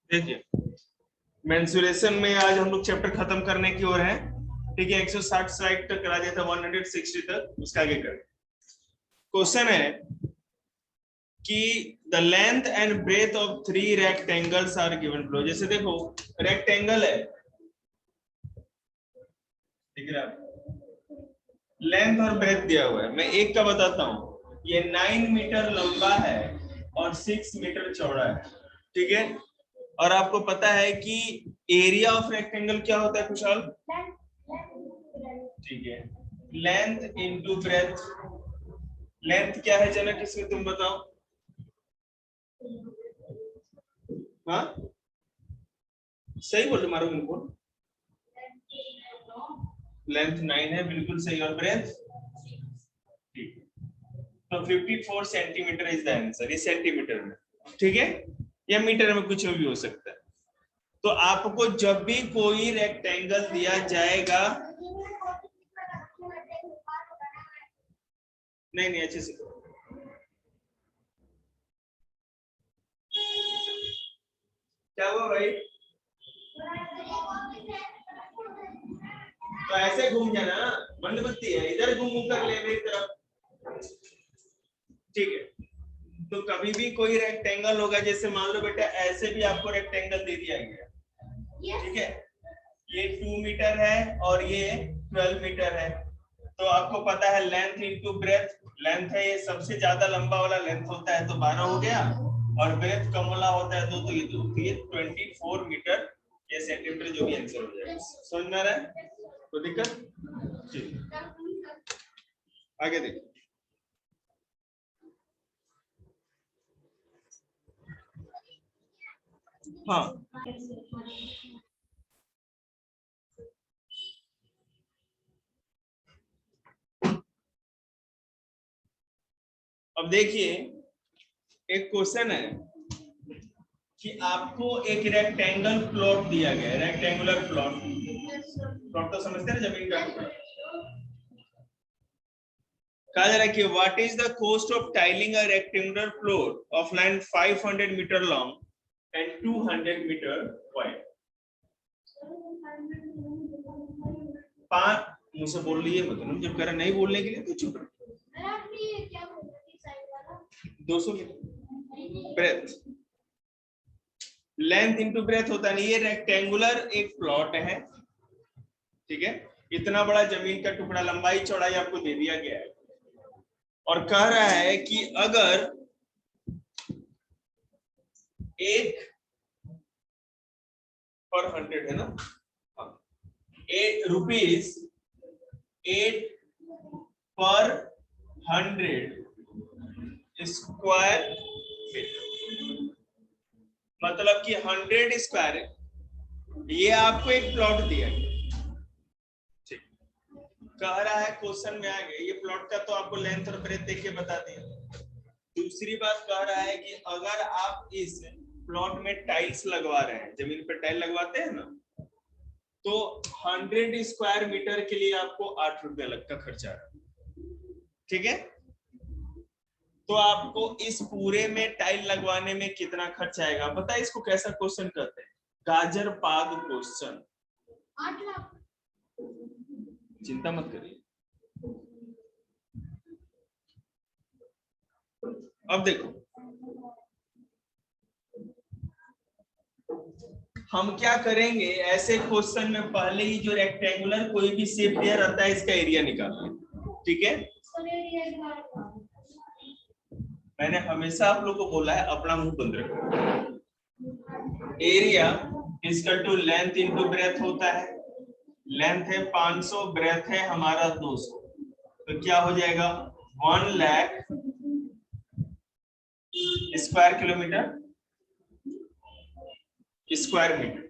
देखिए मेंसुरेशन में आज हम लोग चैप्टर खत्म करने की ओर हैं। ठीक है, 160 स्लाइड तक करा दिया था, 160 तक, उसका आगे कर। क्वेश्चन है कि the length and breadth of 3 rectangles are given below. जैसे देखो रेक्टेंगल है, ठीक है, लेंथ और ब्रेथ दिया हुआ है। मैं एक का बताता हूं, ये 9 मीटर लंबा है और 6 मीटर चौड़ा है। ठीक है, और आपको पता है कि एरिया ऑफ रेक्टेंगल क्या होता है कुशाल? ठीक है, लेंथ इंटू ब्रेथ। लेंथ क्या है जनक, इसमें तुम बताओ। हाँ सही बोल रहे, मारो उनको। लेंथ 9 है, बिल्कुल सही। और ब्रेथ ठीक है, तो 54 सेंटीमीटर इज द आंसर। ये सेंटीमीटर में, ठीक है, या मीटर में, कुछ भी हो सकता है। तो आपको जब भी कोई रेक्टेंगल दिया जाएगा, नहीं अच्छे से क्या हुआ भाई? तो ऐसे घूम जाना, बंद बत्ती है, इधर घूम कर ले मेरी तरफ। ठीक है, तो कभी भी कोई रेक्टेंगल होगा, जैसे मान लो बेटा ऐसे भी आपको रेक्टेंगल दे दिया गया, ठीक है, ये 2 मीटर है और ये 12 मीटर है। तो आपको पता है लेंथ इंटू ब्रेथ, लेंथ है ये सबसे ज्यादा लंबा वाला लेंथ होता है, तो 12 हो गया, और ब्रेथ कम वाला होता है तो ये 24 मीटर या सेंटीमीटर, जो भी आंसर हो जाएगा। समझ में आ रहा है? कोई दिक्कत? ठीक, आगे देखिए। हाँ अब देखिए, एक क्वेश्चन है कि आपको एक रेक्टेंगल प्लॉट दिया गया है, रेक्टेंगुलर प्लॉट। प्लॉट तो समझते हैं ना, जमीन का टुकड़ा। कहा जा रहा है कि what is the cost of tiling a rectangular plot of land 500 metre long and 200 metre wide. पांच मुझसे बोल लिए मतलब, जब कह रहा नहीं बोलने के लिए तो चुप रहो। 200 metre breadth, length into breadth होता नहीं, ये रेक्टेंगुलर एक प्लॉट है, ठीक है, इतना बड़ा जमीन का टुकड़ा, लंबाई चौड़ाई आपको दे दिया गया है, और कह रहा है कि अगर 1 पर 100 है ना, रुपीज 8 पर 100 स्क्वायर फीट, मतलब कि 100 स्क्वायर, ये आपको एक प्लॉट दिया गया, ठीक, कह रहा है क्वेश्चन में आ गया, ये प्लॉट का तो आपको लेंथ और ब्रेथ देख के बता दिया। दूसरी बात कह रहा है कि अगर आप इस प्लॉट में टाइल्स लगवा रहे हैं, जमीन पर टाइल लगवाते हैं ना, तो 100 स्क्वायर मीटर के लिए आपको 8 रुपया लग का खर्चा है, ठीक है। तो आपको इस पूरे में टाइल लगवाने में कितना खर्च आएगा पता है? इसको कैसा क्वेश्चन कहते हैं? गाजर पाग क्वेश्चन। 8 लाख। चिंता मत करिए। अब देखो हम क्या करेंगे, ऐसे क्वेश्चन में पहले ही जो रेक्टेंगुलर कोई भी शेप दिया रहता है, इसका एरिया निकालना, ठीक है। मैंने हमेशा आप लोगों को बोला है अपना मुंह बंद रखो। Area equal to length into breadth होता है। लेंथ है 500, ब्रेथ है हमारा 200, तो क्या हो जाएगा 1 lakh square kilometre, square metre.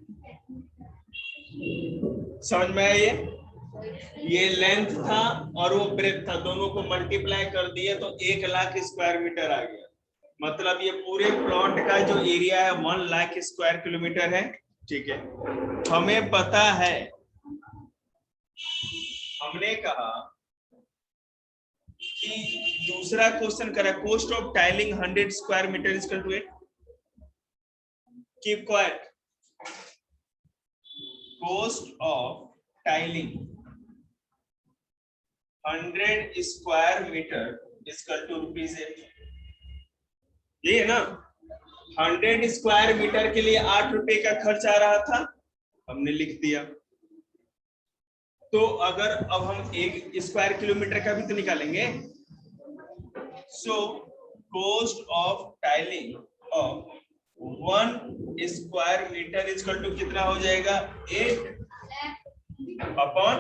समझ में आया? ये लेंथ था और वो ब्रेथ था, दोनों को मल्टीप्लाई कर दिए तो 1 लाख स्क्वायर मीटर आ गया। मतलब ये पूरे प्लॉट का जो एरिया है 1 लाख स्क्वायर किलोमीटर है, ठीक है। हमें पता है, हमने कहा कि दूसरा क्वेश्चन करा, cost of tiling 100 square metre is equal to 8, keep quiet. cost of tiling 100 square meter is equal to ₹8। ये है ना, 100 स्क्वायर मीटर के लिए 8 रुपए का खर्च आ रहा था, हमने लिख दिया। तो अगर अब हम 1 स्क्वायर किलोमीटर का भी तो निकालेंगे। So cost of tiling of 1 square metre is equal to कितना हो जाएगा, 8/100।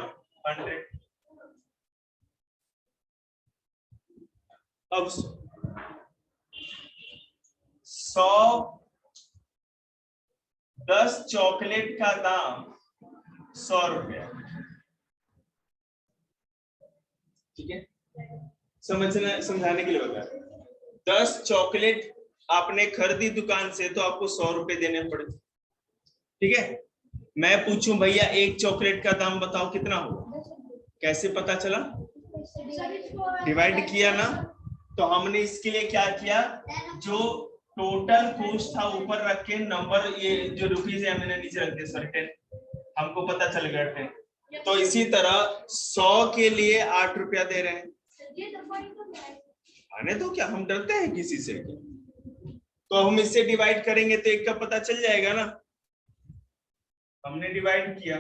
अब 10 चॉकलेट का दाम 100 रुपया, ठीक है, समझाने के लिए बता। 10 चॉकलेट आपने खरीदी दुकान से तो आपको 100 रुपए देने पड़े, ठीक है। मैं पूछूं भैया 1 चॉकलेट का दाम बताओ कितना होगा, कैसे पता चला, डिवाइड किया ना। तो हमने इसके लिए क्या किया, जो टोटल कॉस्ट था ऊपर रख के नंबर, ये जो रुपीज है मैंने नीचे रख दिया, सॉरी 10, हमको पता चल गया 10। तो इसी तरह 100 के लिए 8 रुपया दे रहे हैं। आने तो क्या, हम डरते हैं किसी से, तो हम इससे डिवाइड करेंगे तो 1 का पता चल जाएगा ना, हमने डिवाइड किया।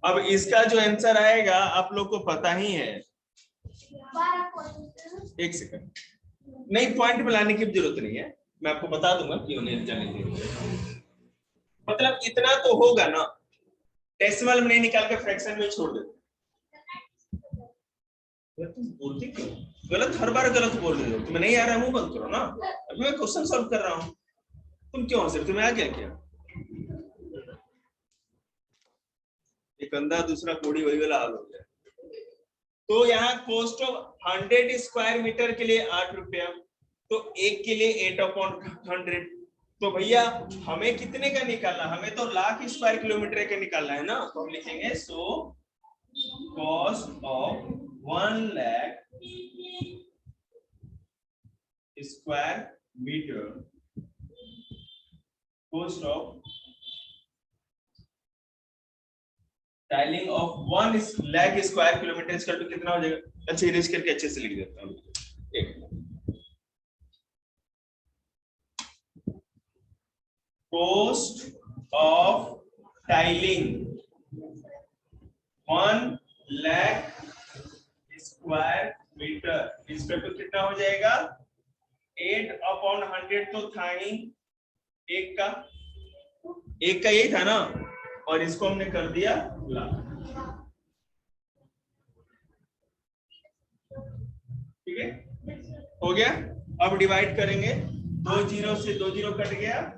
अब इसका जो आंसर आएगा आप लोग को पता ही है। 1 सेकंड, नहीं पॉइंट मिलाने की जरूरत नहीं है, मैं आपको बता दूंगा क्यों नहीं जाने देंगे। मतलब इतना तो होगा ना, डेसिमल में नहीं निकाल के फ्रैक्शन में छोड़ देते। तुम बोलते क्यों, गलत, हर बार गलत बोल रहे हो, तुम्हें नहीं आ रहा है मुंह बंद करो ना, अभी मैं क्वेश्चन सॉल्व कर रहा हूँ, तुम क्यों हंस रहे, तुम्हें आ गया क्या। एक अंधा दूसरा कोड़ी, वही वाला हाल हो गया। तो यहाँ कॉस्ट ऑफ 100 स्क्वायर मीटर के लिए 8 रुपया, तो 1 के लिए 8/100। तो भैया हमें कितने का निकालना, हमें तो लाख स्क्वायर किलोमीटर का निकालना है ना, तो हम लिखेंगे so cost of 1 lakh square metre, cost of tiling of 1 lakh square kilometre इसका तो कितना हो जाएगा। अच्छा इरेज करके अच्छे से लिख देता हूँ, cost of tiling 1 lakh square metre इसका तो कितना हो जाएगा, 8/100 तो था ही, 1 का यही था ना, और इसको हमने कर दिया लाख, ठीक है, हो गया। अब डिवाइड करेंगे, 2 जीरो से 2 जीरो कट गया,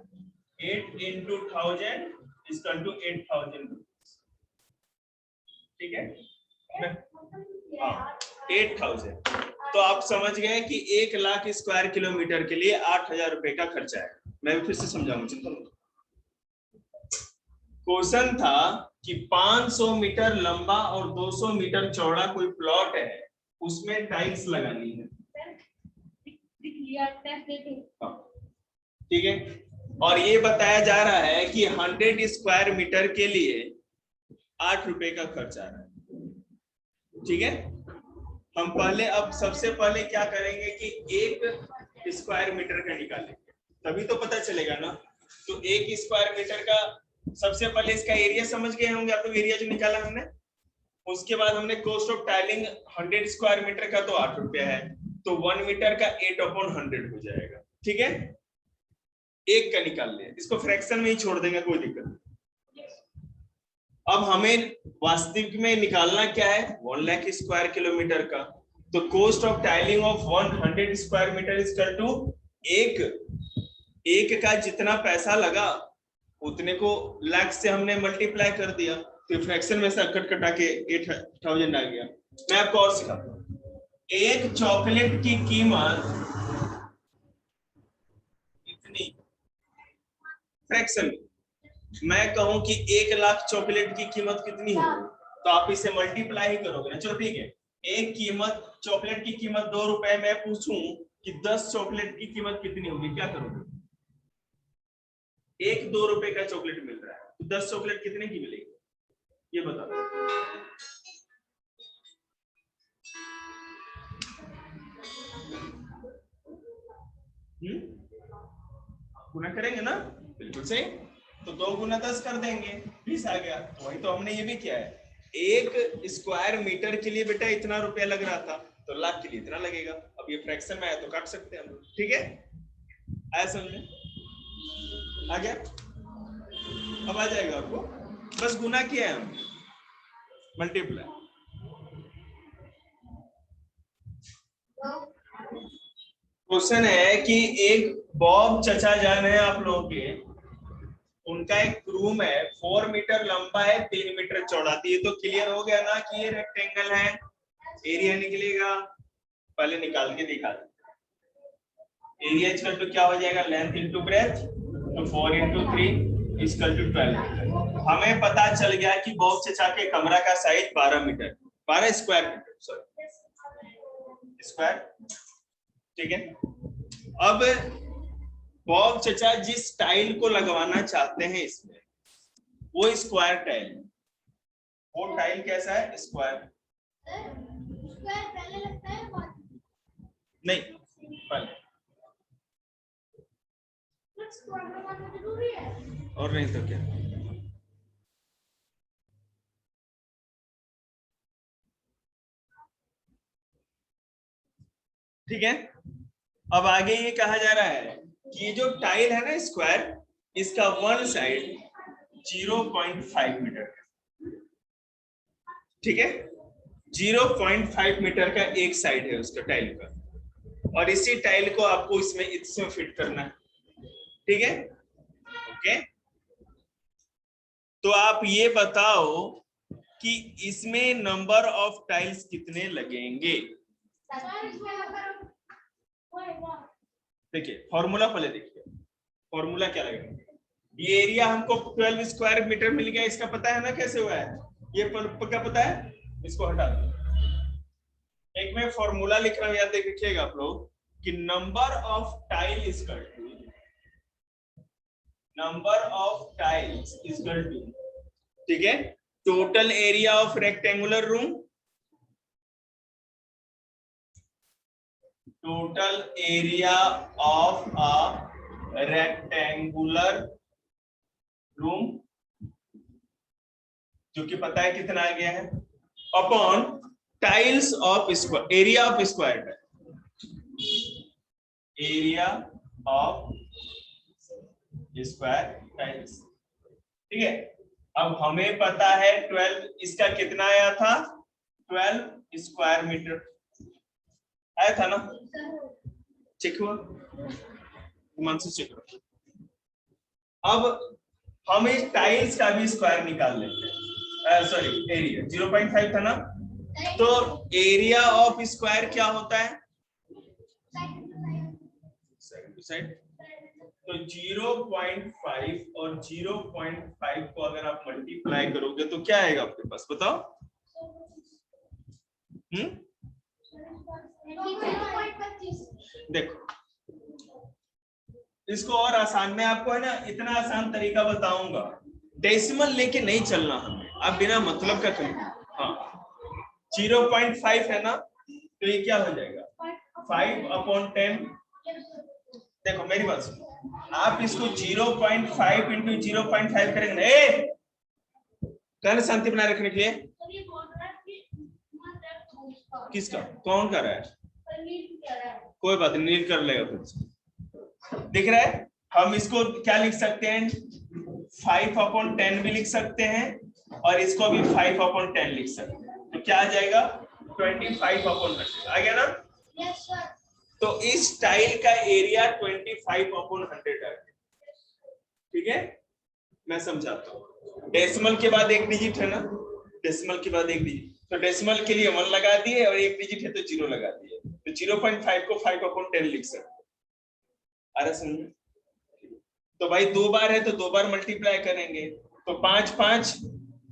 8 into 1000 is equal to 8000, ठीक है, 8000। तो आप समझ गए कि 1 लाख स्क्वायर किलोमीटर के लिए 8000 रुपए का खर्चा है। मैं भी फिर से समझाऊंगा, चिंता मत। क्वेश्चन था कि 500 मीटर लंबा और 200 मीटर चौड़ा कोई प्लॉट है, उसमें टाइल्स लगानी है, ठीक है, और ये बताया जा रहा है कि 100 स्क्वायर मीटर के लिए 8 रुपए का खर्च आ रहा है, ठीक है। हम पहले, अब सबसे पहले क्या करेंगे कि 1 स्क्वायर मीटर का निकालेंगे, तभी तो पता चलेगा ना। तो 1 स्क्वायर मीटर का सबसे पहले इसका एरिया समझ गए होंगे आप लोग, एरिया जो निकाला हमने, उसके बाद हमने cost of tiling 100 square metre का तो 8 रुपया है, तो 1 मीटर का 8/100 हो जाएगा, ठीक है। 1 का निकाल लिया, इसको फ्रैक्शन में ही छोड़ देंगे, कोई दिक्कत नहीं। अब हमें वास्तविक में निकालना क्या है, 1 लाख स्क्वायर किलोमीटर का, तो cost of tiling of 100 square metre is equal to 1 का जितना पैसा लगा उतने को लाख से हमने मल्टीप्लाई कर दिया, तो फ्रैक्शन में से कट कटा के 8000 आ गया। मैं आपको और सिखाता हूँ, 1 चॉकलेट की कीमत इतनी, फ्रैक्शन मैं कहूं कि 1 लाख चॉकलेट की कीमत कितनी है, तो आप इसे मल्टीप्लाई ही करोगे ना। चलो ठीक है, एक कीमत, चॉकलेट की कीमत 2 रुपए, मैं पूछूं कि 10 चॉकलेट की कीमत कितनी होगी, क्या करोगे। 1 2 रुपए का चॉकलेट मिल रहा है, तो 10 चॉकलेट कितने की मिलेगी, ये बता गुना करेंगे ना, बिल्कुल सही। तो 2 गुना 10 कर देंगे, 20 आ गया। तो वही तो हमने ये भी किया है। 1 स्क्वायर मीटर के लिए बेटा इतना रुपया लग रहा था, तो लाख के लिए इतना लगेगा। अब ये फ्रैक्शन में आया तो काट सकते हैं हम, ठीक है। आया समझे? आ गया? अब आ जाएगा आपको, बस गुना किया है हम, मल्टीप्लाई। क्वेश्चन है कि एक बॉब चचा जान है आप लोगों के, उनका एक रूम है, 4 मीटर लंबा है, 3 मीटर चौड़ा। ये तो क्लियर हो गया ना कि ये रेक्टेंगल है। एरिया निकलेगा, पहले निकाल के दिखा दे। एरिया इक्वल टू क्या हो जाएगा, लेंथ इंटू ब्रेथ, तो 4 इंटू 3 इक्वल टू 12। हमें पता चल गया कि बॉब चचा के कमरा का size 12 metre, 12 square metre, sorry square, ठीक है। अब बॉब चचा जिस टाइल को लगवाना चाहते हैं इसमें, वो स्क्वायर टाइल है। वो टाइल कैसा है, स्क्वायर। स्क्वायर पहले लगता है नहीं, पहले और नहीं तो क्या। ठीक है। अब आगे ये कहा जा रहा है कि ये जो टाइल है ना स्क्वायर, इसका वन साइड 0.5 मीटर, ठीक है। 0.5 मीटर का एक साइड है उसका टाइल का, और इसी टाइल को आपको इसमें फिट करना है, ठीक है। ओके, तो आप ये बताओ कि इसमें नंबर ऑफ टाइल्स कितने लगेंगे। देखिए फॉर्मूला पहले देखिए, फॉर्मूला क्या लगेगा। ये एरिया हमको 12 स्क्वायर मीटर मिल गया, इसका पता है ना कैसे हुआ है, ये क्या पता है, इसको हटा दो। एक मैं फॉर्मूला लिख रहा हूं, याद देखिएगा आप लोग कि number of tile equal to, number of tiles equal to, ठीक है, total area of rectangular room, total area of a rectangular room, जो कि पता है कितना आ गया है, upon tiles of square, area of square tile, area of square tiles, ठीक है। अब हमें पता है 12, इसका कितना आया था, 12 स्क्वायर मीटर आया था ना, चेक हुआ, मन से चेक हुआ। अब हम इस टाइल्स का भी स्क्वायर निकाल लेते हैं, सॉरी एरिया 0.5 था ना, तो एरिया ऑफ स्क्वायर क्या होता है, साइड टू साइड, तो 0.5 और 0.5 को अगर आप मल्टीप्लाई करोगे तो क्या आएगा आपके पास, बताओ। देखो इसको और आसान, मैं आपको है ना इतना आसान तरीका बताऊंगा, डेसिमल लेके नहीं चलना हमें, आप बिना मतलब का करिए। हाँ 0.5 है ना, तो ये क्या हो जाएगा 5/10। देखो मेरी बात सुनो, आप इसको 0.5 इंटू 0.5 करेंगे, कहना शांति बनाए रखने के लिए, किसका, कौन कर रहा है, कोई बात नहीं, नीट कर लेगा फिर। दिख रहा है, हम इसको क्या लिख सकते हैं, 5/10 भी लिख सकते हैं, और इसको भी 5/10 लिख सकते हैं, तो क्या आ जाएगा 25/100, आ गया ना। yes, sir. तो इस टाइल का एरिया 25/100 आ गया, ठीक है। मैं समझाता हूँ, डेसिमल के बाद एक डिजिट है ना, डेसिमल के बाद एक डिजिट, तो डेसिमल के लिए 1 लगा दिए, और एक डिजिट है तो 0 लगा दिए, तो 0.5 को 5/10 लिख सकते, अरे समझ। तो भाई 2 बार है तो 2 बार मल्टीप्लाई करेंगे, तो 5 5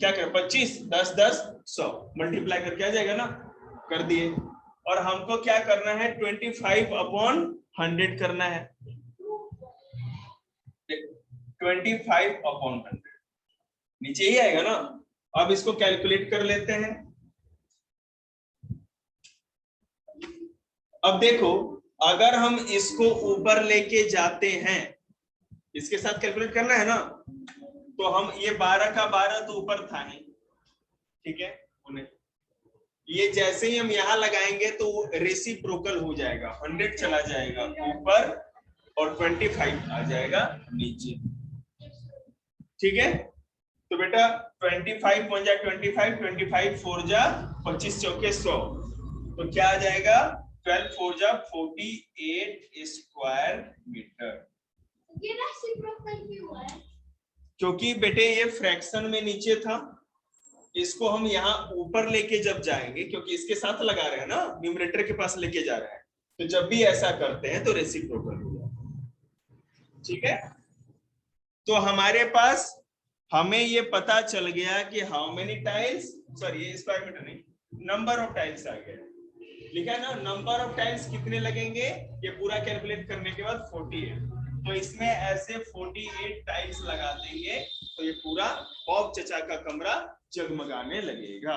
क्या कर 25, 10 10 100 मल्टीप्लाई करके आ जाएगा ना, कर दिए। और हमको क्या करना है 25/100 करना है, 25/100 नीचे ही आएगा ना, अब इसको कैलकुलेट कर लेते हैं। अब देखो, अगर हम इसको ऊपर लेके जाते हैं, इसके साथ कैलकुलेट करना है ना, तो हम ये 12 का 12 तो ऊपर था ही, ठीक है, उन्हें ये जैसे ही हम यहां लगाएंगे तो रेसिप्रोकल हो जाएगा, 100 चला जाएगा ऊपर और 25 आ जाएगा नीचे, ठीक है। तो बेटा 25 1 जा 25, 25 4 जा 25 चौके 100, तो क्या आ जाएगा 12 4 जा 48 स्क्वायर मीटर। ये रेसिप्रोकल क्यों है? क्योंकि बेटे ये फ्रैक्शन में नीचे था, इसको हम यहाँ ऊपर लेके जब जाएंगे, क्योंकि इसके साथ लगा रहे हैं ना, न्यूमरेटर के पास लेके जा रहे हैं, तो जब भी ऐसा करते हैं तो रेसिप्रोकल हो जाता है, ठीक है। तो हमारे पास हमें ये पता चल गया कि हाउ मेनी टाइल्स, सॉरी ये स्क्वायर मीटर नहीं, नंबर ऑफ टाइल्स आ गया, लिखा है ना, नंबर ऑफ टाइल्स कितने लगेंगे, ये पूरा कैलकुलेट करने के बाद 48, तो इसमें ऐसे 48 टाइल्स लगा देंगे तो ये पूरा बॉब चचा का कमरा जगमगाने लगेगा।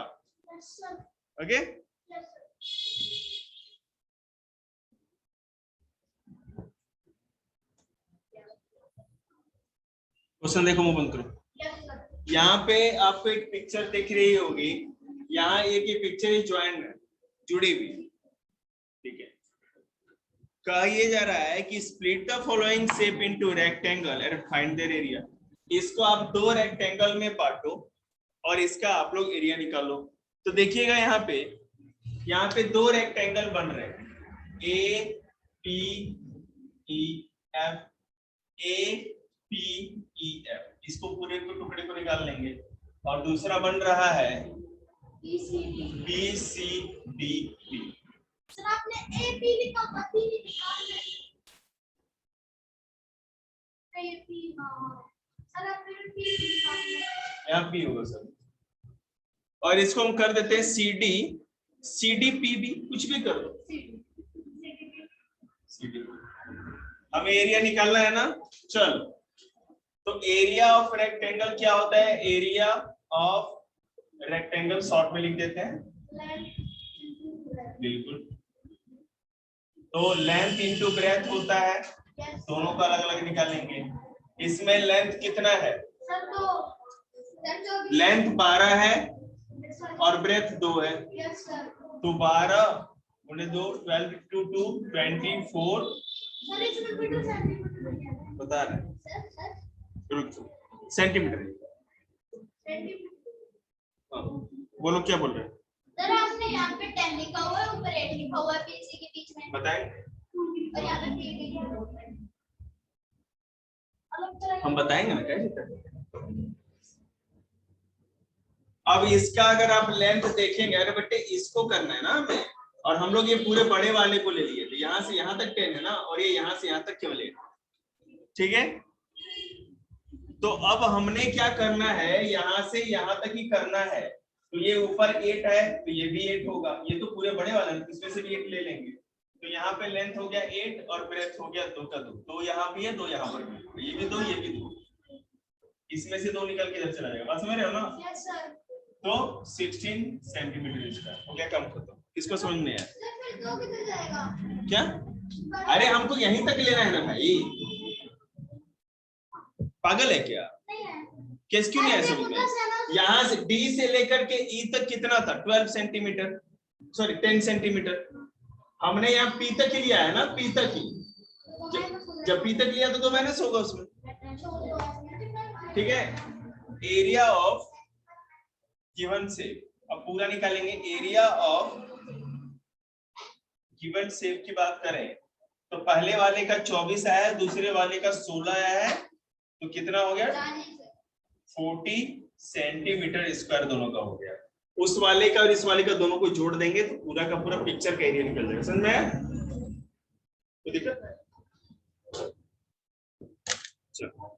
ओके, क्वेश्चन देखो, मुंह बंद करो। यहाँ पे आपको एक पिक्चर दिख रही होगी, यहाँ एक ये पिक्चर ज्वाइन है, जुड़ी हुई, ठीक है। कहा ये जा रहा है कि split the following shape into rectangle and find their area. इसको आप दो रेक्टेंगल में बांटो और इसका आप लोग एरिया निकालो। तो देखिएगा यहाँ पे दो रेक्टेंगल बन रहे हैं, A P E F, A P E F, इसको पूरे को टुकड़े को निकाल लेंगे, और दूसरा बन रहा है B C D P. Sir आपने ए पी लिखा, पी निकाल ए पी, सर आपने पी निकाल, यहाँ पी होगा सर, और इसको हम कर देते हैं सी डी पी बी, कुछ भी कर दो, सी डी। हमें एरिया निकालना है ना, चल, तो एरिया ऑफ रेक्टेंगल क्या होता है, एरिया ऑफ रेक्टेंगल शॉर्ट में लिख देते हैं, बिल्कुल। तो लेंथ इंटू ब्रेथ होता है, दोनों का अलग अलग निकालेंगे। इसमें लेंथ कितना है, लेंथ 12 है और ब्रेथ 2 है, तो 12 उन्हें 2 12 टू 2 24 बता रहे, सेंटीमीटर। बोलो क्या बोल रहे हैं सर? आपने यहाँ पे 10 लिखा हुआ है, ऊपर 8 लिखा हुआ है, पीसी के बीच में बताएंगे, और यहाँ पे 3 लिखा हुआ है। हम बताएंगे ना कैसे। अब इसका अगर आप लेंथ देखेंगे, अरे बेटे इसको करना है ना हमें, और हम लोग ये पूरे बड़े वाले को ले लिए थे, यहाँ से यहाँ तक 10 है ना, और ये यहाँ से यहाँ तक केवल 8, ठीक है। तो अब हमने क्या करना है, यहाँ से यहाँ तक ही करना है, तो ये ऊपर 8 है तो ये भी 8 होगा, ये तो पूरे बड़े वाला है, इसमें से भी 8 ले लेंगे, तो यहाँ पे लेंथ हो गया 8 और ब्रेथ हो गया 2 का 2, 2 यहाँ भी है 2 यहाँ पर भी, ये भी 2 ये भी 2, इसमें से 2 निकल के इधर चला जाएगा, बस मेरे हो ना। Yes sir. तो 16 सेंटीमीटर स्क्वायर हो गया, कम खत्म। किसको समझ में आया? फिर 2 किधर जाएगा क्या? अरे हमको यहीं तक लेना है ना भाई, पागल है क्या? नहीं है, कैस क्यों नहीं है समझ में? यहाँ से डी से लेकर के ई तक कितना था, 12 सेंटीमीटर, सॉरी 10 सेंटीमीटर। हमने यहाँ पी तक ही लिया है ना, पी तक ही, जब पी तक लिया तो 2 माइनस होगा उसमें, ठीक है। एरिया ऑफ गिवन शेप, अब पूरा निकालेंगे, एरिया ऑफ गिवन शेप की बात करें तो पहले वाले का 24 आया है, दूसरे वाले का 16 आया है, तो कितना हो गया 40 सेंटीमीटर स्क्वायर दोनों का हो गया। उस वाले का और इस वाले का दोनों को जोड़ देंगे तो पूरा का पूरा पिक्चर का एरिया निकल जाएगा, समझ में आया? तो दिक्कत है, चलो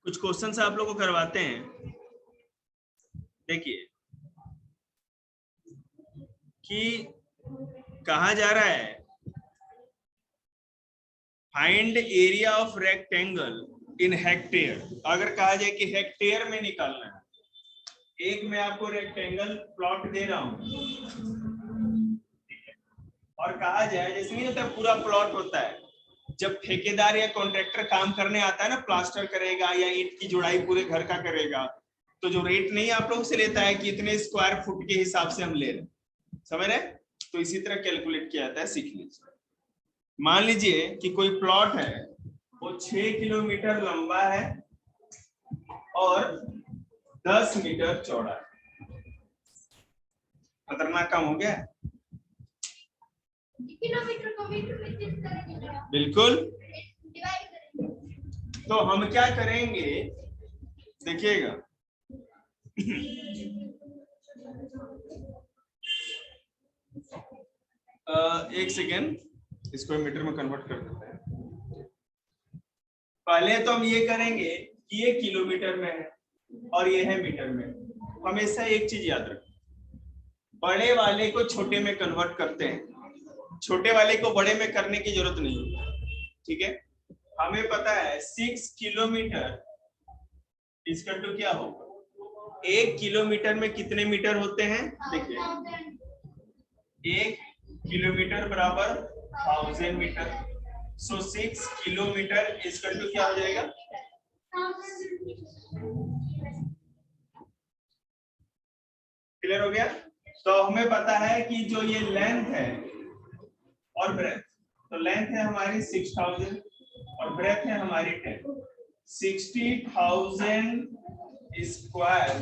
कुछ क्वेश्चन से आप लोगों को करवाते हैं। देखिए कि कहा जा रहा है find area of rectangle in hectare. अगर कहा जाए कि हेक्टेयर में निकालना है, एक मैं आपको रेक्टेंगल प्लॉट दे रहा हूं और कहा जाए जैसे नहीं होता पूरा प्लॉट होता है, जब ठेकेदार या कॉन्ट्रैक्टर काम करने आता है ना, प्लास्टर करेगा या ईंट की जुड़ाई पूरे घर का करेगा, तो जो रेट नहीं आप लोग से लेता है कि इतने स्क्वायर फुट के हिसाब से हम ले रहे, समझ रहे? तो इसी तरह कैलकुलेट किया जाता है, सीख लीजिए। मान लीजिए कि कोई प्लॉट है, वो 6 किलोमीटर लंबा है और 10 मीटर चौड़ा है। खतरनाक काम हो गया। किलोमीटर को मीटर में चेंज करेंगे बिल्कुल। डिवाइड करेंगे। तो हम क्या करेंगे देखिएगा, एक सेकेंड, इसको मीटर में कन्वर्ट कर देते हैं। पहले तो हम ये करेंगे कि ये किलोमीटर में है और ये है मीटर में। हमेशा एक चीज याद रखें, बड़े वाले को छोटे में कन्वर्ट करते हैं, छोटे वाले को बड़े में करने की जरूरत नहीं है, ठीक है? हमें पता है 6 किलोमीटर इसका तो क्या होगा, 1 किलोमीटर में कितने मीटर होते हैं? देखिए 1 किलोमीटर बराबर 1000 मीटर। सो 6 किलोमीटर इसका तो क्या हो जाएगा? क्लियर हो गया? तो हमें पता है कि जो ये लेंथ है और ब्रेथ, तो लेंथ है हमारी 6000 और ब्रेथ है हमारी 10। 60,000 स्क्वायर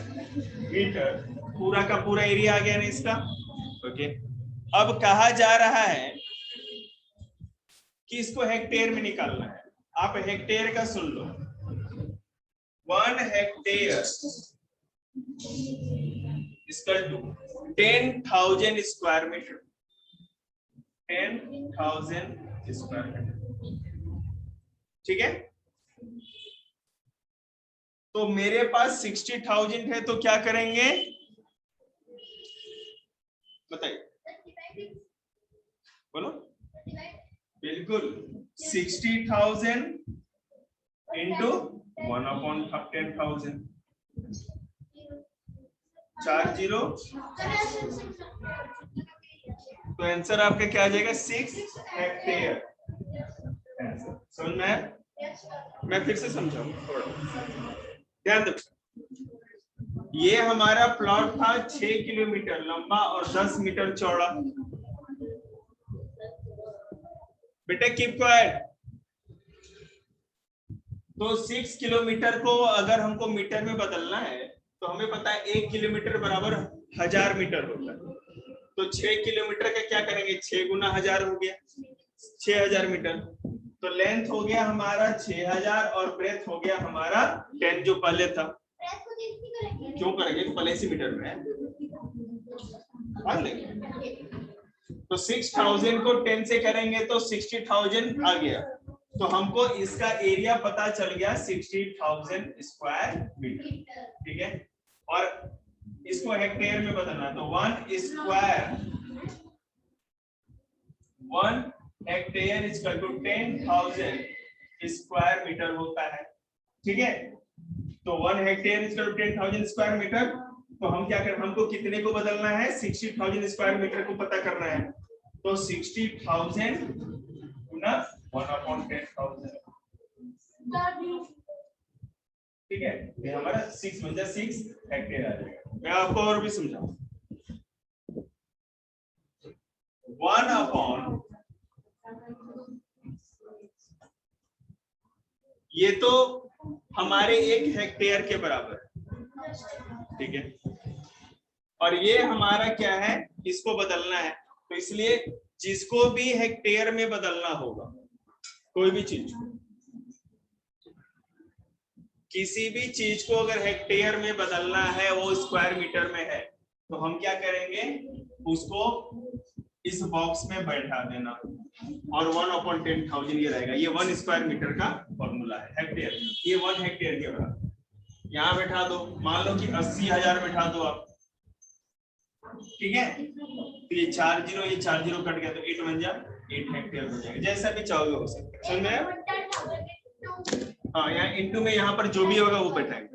मीटर पूरा का पूरा एरिया आ गया ना इसका। ओके, अब कहा जा रहा है कि इसको हेक्टेयर में निकालना है। आप हेक्टेयर का सुन लो, 1 hectare equal to 10,000 square metre. 10,000 square metre, ठीक है? तो मेरे पास 60,000 है, तो क्या करेंगे बताइए, बोलो। बिल्कुल, 60,000 इंटू 1/10,000, 40। तो आंसर आपका क्या आ जाएगा? 6 हेक्टेयर। समझ में आया? मैं फिर से समझाऊं थोड़ा ध्यान दो। ये हमारा प्लॉट था 6 किलोमीटर लंबा और 10 मीटर चौड़ा। बेटा कीप क्वाइट। तो 6 किलोमीटर को अगर हमको मीटर में बदलना है तो हमें पता है 1 किलोमीटर बराबर 1000 मीटर होता है। तो 6 किलोमीटर का क्या करेंगे? 6 गुना 1000 हो गया 6000 मीटर। तो लेंथ हो गया हमारा 6000 और ब्रेथ हो गया हमारा 10 जो पहले था। क्यों करेंगे? पहले इसी मीटर में है, मान लेंगे। तो 6000 को 10 से करेंगे तो 60,000 आ गया। तो हमको इसका एरिया पता चल गया 60,000 स्क्वायर मीटर, ठीक है? और इसको हेक्टेयर में बदलना, तो 1 hectare equal to 10,000 square metre होता है, ठीक है? तो 1 hectare equal to 10,000 square metre. तो हम क्या करें, हमको कितने को बदलना है? 60,000 स्क्वायर मीटर को पता करना है। तो 60,000 गुना 1/10,000, ठीक है? ये हमारा 6 बन 6 हेक्टेयर आ जाएगा। मैं आपको और भी समझाऊं। 1/, ये तो हमारे 1 हेक्टेयर के बराबर है, ठीक है? और ये हमारा क्या है? इसको बदलना है। तो इसलिए जिसको भी हेक्टेयर में बदलना होगा, कोई भी चीज, किसी भी चीज को अगर हेक्टेयर में बदलना है, वो स्क्वायर मीटर में है, तो हम क्या करेंगे? उसको इस बॉक्स में बैठा देना और 1/10,000 ये रहेगा। ये 1 स्क्वायर मीटर का फॉर्मूला है हेक्टेयर। ये 1 हेक्टेयर के बराबर यहाँ बैठा दो। मान लो कि 80,000 बैठा दो आप, ठीक है? तो ये 4 0 कट गया तो 8 बन जा 8 हेक्टेयर हो जाएगा, जैसा भी चाहोगे हो सकता है। समझ में आया? हाँ, यहाँ इंटू में यहाँ पर जो भी होगा वो बैठाएंगे।